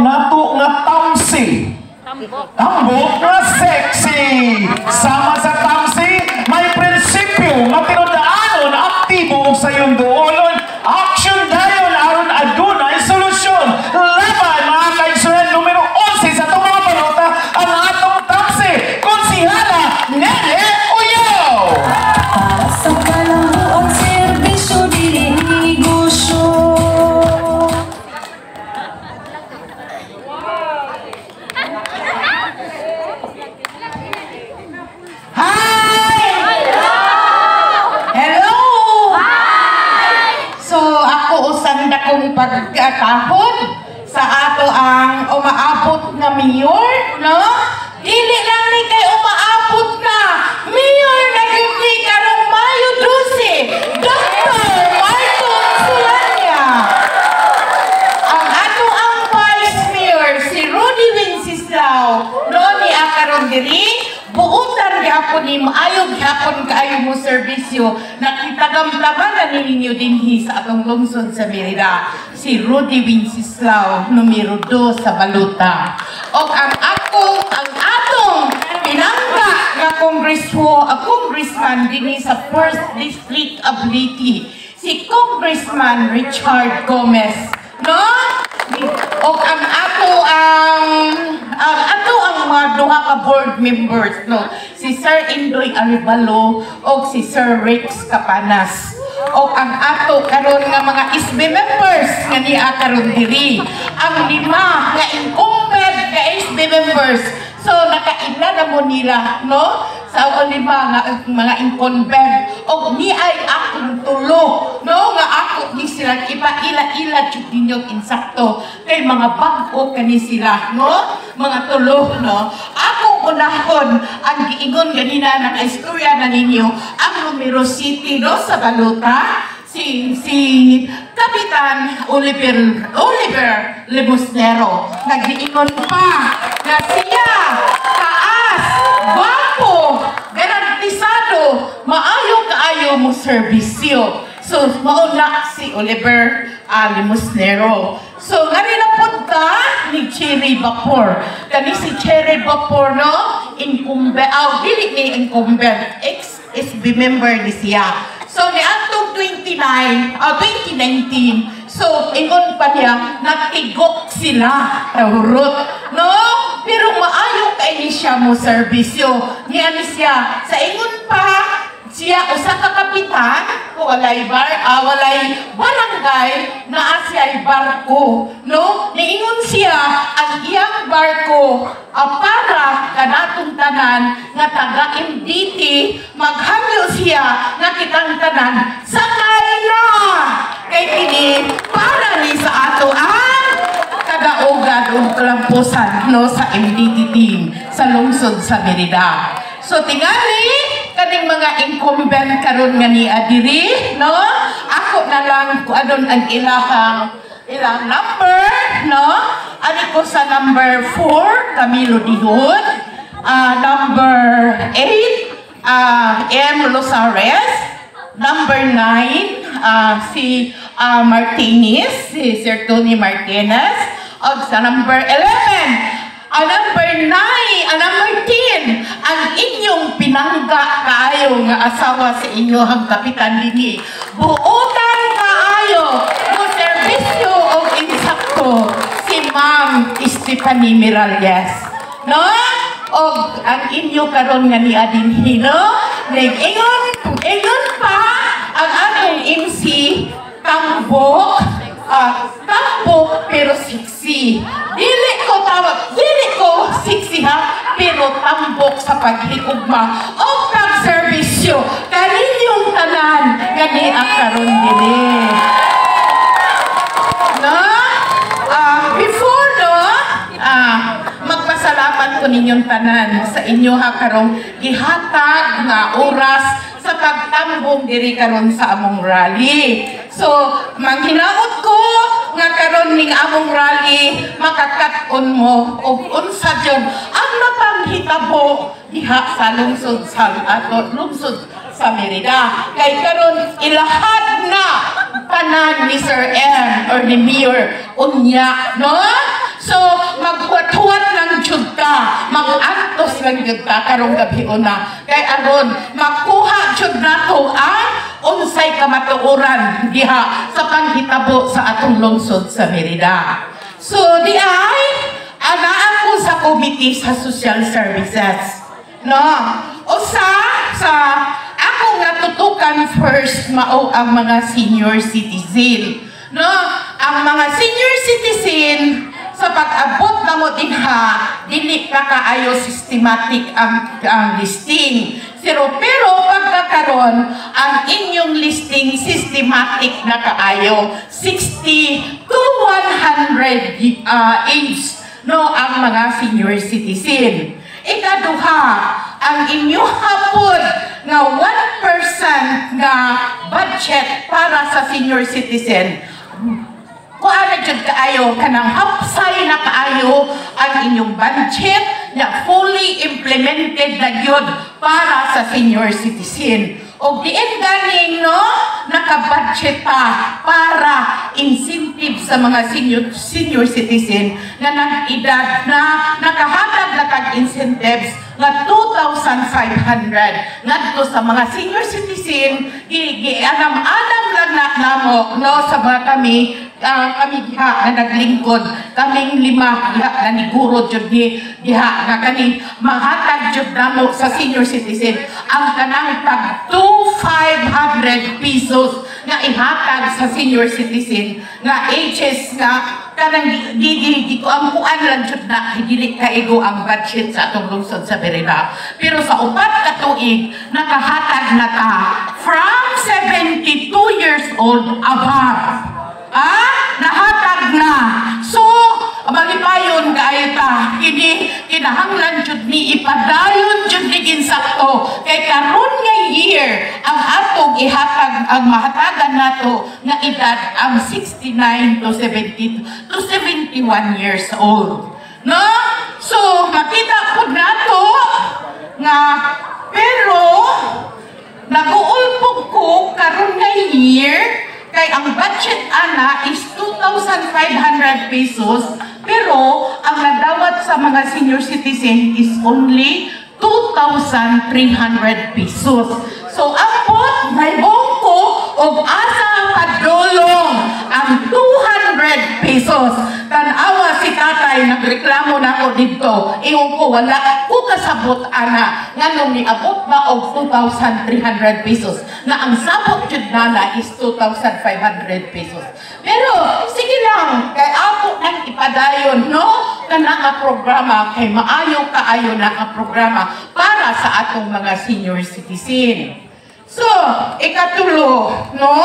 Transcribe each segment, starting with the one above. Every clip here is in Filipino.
nato nga tamsi. Tambok nga sexy. Sama sa tamsi, may prinsipyo nga tinudaanon aktibo sa iyong duolon. Action dayon aron adunay solusyon. Laban mga kaigsunan numero 11 sa itong mga balota ang atong tamsi. Konsihala Nene Uyaw. Para sa kalahuan serbisyo dili negosyo. Dakong pagkakahon sa ato ang umaabot na mayor, no? Dili lang ni kay umaabot na mayor na gyud ni karong Mayo 12, Dr. Martin Sulanya. Ang ato ang vice mayor si Rudy Wenceslao, no ni akaron diri buutan gyapon ni maayog gyapon kaayo mo serbisyo nakitagam-tagalan ninyo dinhi sa atong lungsod sa Merida si Rudy Wenceslao numero 2 sa Baluta og ang atong pinangga nga congressman dinhi sa 1st District of Leyte si Congressman Richard Gomez, no? Og ang mga duha ka board members, no, si Sir Indoy Arevalo og si Sir Rex Capanas. Og ang ato karon nga mga SB members nga niya karon diri, ang 5 nga incumbent nga SB members. So nakaila na mo nila, no? Sa 5 nga mga incumbent og ni ay akong tulo, no, nga ako ni sila ipaila-ila jud ninyo insakto kay mga bag-o kani sila, no? Mga tulo, no? Akong unahon ang giingon ganina na istorya na ninyo ang numero city, no, sa Baluta si Kapitan Oliver Limosnero nag-iingon pa na siya taas, gwapo, garantisado, maayo kaayo mo serbisyo. So mauna si Oliver Limosnero. So ganina punta ni Cherry Vapor. Kani si Cherry Vapor, no, incumbent, dili ni incumbent, ex-SB member ni siya. So ni atong 2019, so ingon pa niya natigok sila urot, no? Pero maayo kay ni siya mo serbisyo. Niya ni siya sa ingon pa siya usa ka kapitan walay barangay na siya barko, no? Niingon siya ang iyang barko para kanatong tanan nga taga MDT maghangyo siya nga kitang tanan sakay na kay kini para ni sa ato ang kadaugad ug kalampusan, no, sa MDT team sa lungsod sa Merida. So tingali kaning mga incumbent karon nga ni adiri, no? Ako na lang kuadon ang ilang number, no? Ani ko sa number 4 Camilo Dihon, number 8 M. Losares, number 9 si Martinez, si Sir Tony Martinez, og sa number 11 number 10, ang inyong pinangga kaayo nga asawa sa inyohang kapitan dinhi. Buotan kaayo mo serbisyo og insakto si Ma'am Stephanie Miralles, no? Og ang inyo karon nga ni adinhi, no? Ingon pa ang atong MC Tambok, pero sexy. Dili ko sexy ha, pero tambok sa paghigugma o pagserbisyo kaninyong tanan gani akaron dili. No? Before, no, magpasalamat ko ninyong tanan sa inyo ha karong gihatag nga oras sa pagtambong diri karon sa among rally. So, manghinaot ko nga karon ning among rally makakat-on mo og unsa jud ang napanghitabo diha sa lungsod sa Merida. Kay karon ilahad na tanan ni Sir M or ni Mayor unya, no? So maghuwat-huwat lang jud ka, mag-antos lang jud ka karong gabi na. Kay aron makuha jud nato ang unsay kamatuoran diha sa panghitabo sa atong lungsod sa Merida. So di ay ana ako sa committee sa social services. No, usa sa akong natutukan first mao ang mga senior citizen. No, ang mga senior citizen sa pag-abot na mo dinha, dili ka kaayo systematic ang listing. Pero pagkakaroon, ang inyong listing systematic na kaayo, 60 to 100 age, no, ang mga senior citizen. Ikaduha, ang inyong hapon nga 1% nga budget para sa senior citizen, kung ano dyan kaayo, kanang hapsay na kaayo ang inyong budget na fully implemented na yun para sa senior citizen. O diin ganing, no, nakabudget pa para incentive sa mga senior citizen na nag-edad na nakahatag na tag-incentives na 2,500 ngadto sa mga senior citizen, anam-anam lang na namo, no, sa mga kami diha na naglingkod, kaming 5 diha na niguro jud diha na kani mahatag jud namo sa senior citizen ang kanang tag 2,500 pesos nga ihatag sa senior citizen nga ages nga kanang di ko ang kuan lang jud na dili kaigo ang budget sa atong lungsod sa Merida. Pero sa upat ka tuig nakahatag na ta from 72 years old above. Nahatag na. So, malipayon kaayo ta. Kinahanglan jud ni ipadayon jud ni ginsakto. Kay karon nga year ang atong ihatag ang mahatagan nato nga edad ang 69 to 70 to 71 years old. No? So, makita po nato nga pero nag-uulpog ko karon nga year kay ang budget ana is 2,500 pesos pero ang nadawat sa mga senior citizen is only 2,300 pesos. So ambot may bongko og asa padulong ang 200 pesos. Tanawa si tatay nagreklamo nako didto. Ingon ko wala ko kasabot ana nganong niabot ba og 2,300 pesos na ang sabot jud nana is 2,500 pesos. Pero sige lang kay ako nang ipadayon no kana nga programa kay maayo kaayo na nga programa para sa atong mga senior citizen. So, ikatulo, no?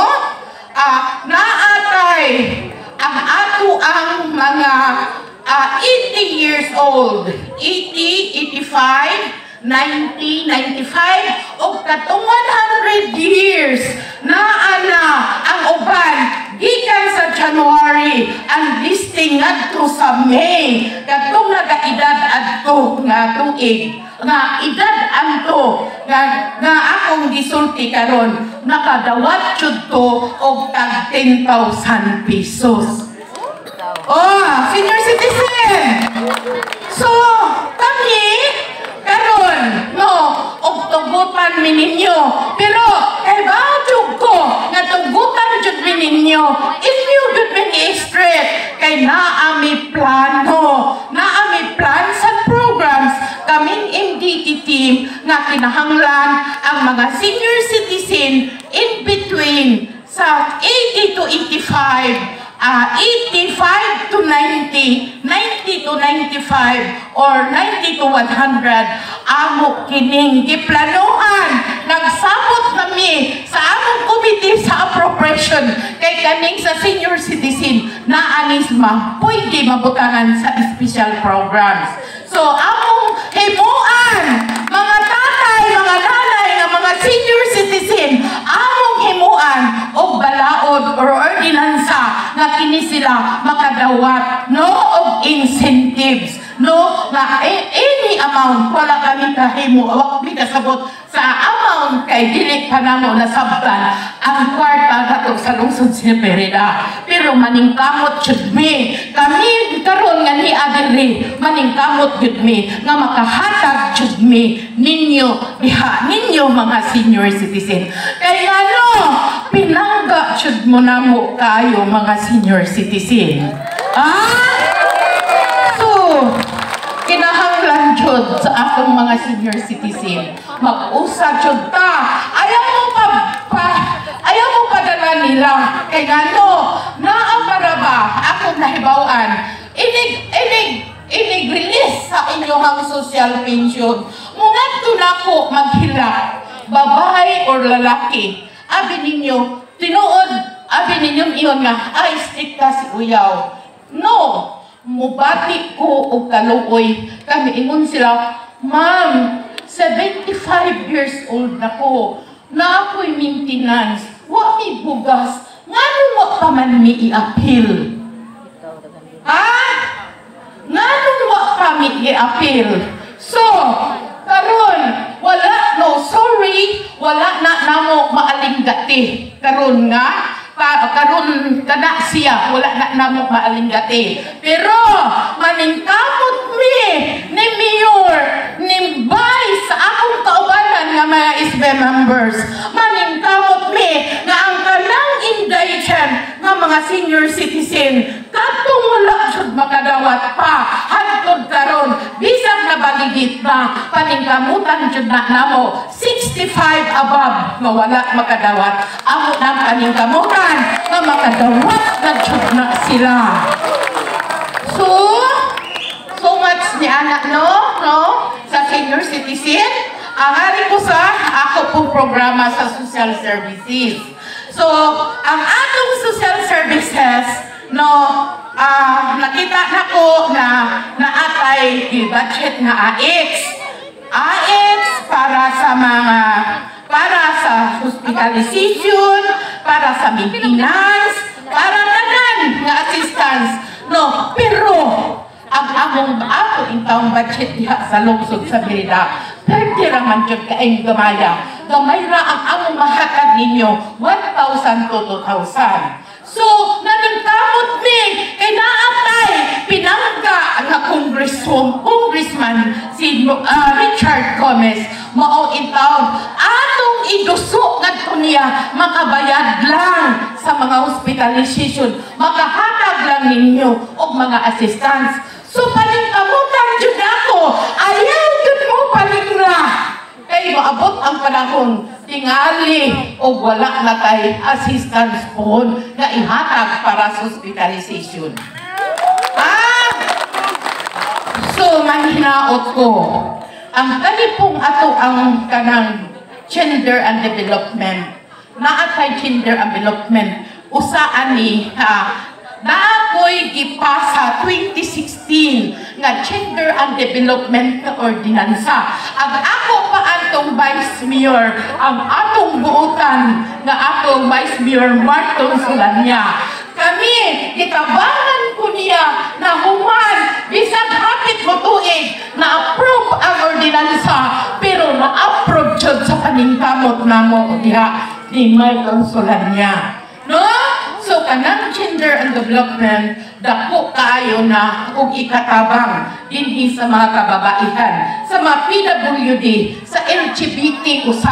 Naatay ang ato ang mga 80 years old, 80, 85, 90, 95, o katong 100 years na ang uban gikan sa January ang listing ngadto sa May katong nagaedad adto nga tuig nga edad anto nga akong gisulti karon nakadawat jud to og tag 10,000 pesos. Senior citizen. So kami karon no og tugutan mi ninyo pero kay bago ko nga tugutan jud mi ninyo inyo jud mi straight kay naami plano naami plans and programs kaming MDT team nga kinahanglan ang mga senior citizen in between sa 80 to 85 85 to 90, 90 to 95, or 90 to 100, amo kining giplanuhan. Nagsabot kami sa among committee sa appropriation kay kaning sa senior citizen na anis pwede mabutangan sa special programs. So, among himuan, mga tatay, mga nanay, mga senior citizen, among himuan o balaod or ordinansa nga kini sila makadawat no og incentives no nga any amount wala kami kahimo wa kami kasabot sa amount Maong kay dili pa namo nasabtan ang kwarta nato sa lungsod sa Pereda. Pero maningkamot jud mi. Kami karon nga ni adiri maningkamot jud mi nga makahatag jud mi ninyo diha ninyo mga senior citizen. Kay ano pinangga jud mo namo kayo mga senior citizen. So kinahanglan jud sa atong mga senior citizen mag-usa jud ta. Ayaw mo padala nila kay ngano naa para ba ako nahibaw-an inig-release sa inyong social pension mungadto nako maghilak babae or lalaki abi ninyo tinuod abi ninyo iyon nga ay strikta si uyaw no mubati ko og kaluoy kami ingon sila ma'am 75 years old na ko na ako'y maintenance wa mi bugas ngano wa pa man mi i-appeal ngano wa pa mi i-appeal so karon wala no sorry wala na namo maalinggati karon nga karon kana siya wala na namo maalinggati pero maningkamot mi ni mayor ni vice sa akong kaubanan nga mga SB members maningkamot mi nga ang kanang indigent nga mga senior citizen katong wala jud makadawat pa hangtod karon bisag na baligid na paningkamutan jud na namo 65 above nga wala makadawat amo nang paningkamutan nga makadawat na jud na sila. So much ni anak no sa senior citizen ang ari ko sa ako pong programa sa social services. So ang atong social services nakita nako na naatay i-budget na AX para sa hospitalization, para sa maintenance, para tanan nga assistance. No, pero ang ato intawong budget diha sa lungsod sa Pereda, pertira man jud kaayong gamaya. Gamay ra ang among mahatag ninyo 1,000 to 2,000. So, naningkamot mi kay naatay pinangga nga congressman si Richard Gomez mao intawon atong iduso ngadto niya makabayad lang sa mga hospitalization makahatag lang ninyo og mga assistance. So paningkamutan jud ako ayaw jud mo palingra kay maabot ang panahon tingali o wala na kay assistance po na ihatag para sa hospitalization. So manhinaot ko ang kanipong ato ang kanang gender and development naatay gender and development usaan ni na ako'y gipasa 2016 nga Gender and Development Ordinansa. Ang ako pa atong Vice Mayor, ang atong buutan nga atong Vice Mayor Marton Solania. Kami, gitabangan ko niya na human, bisag hapit mo tuig, na-approve ang ordinansa, pero na-approve jud sa paningkamot namo diha ni Marton Solania. No? So, kanang gender and development, dako kaayo na ug ikatabang dinhi sa mga kababaihan, sa mga PWD, sa LGBT usa.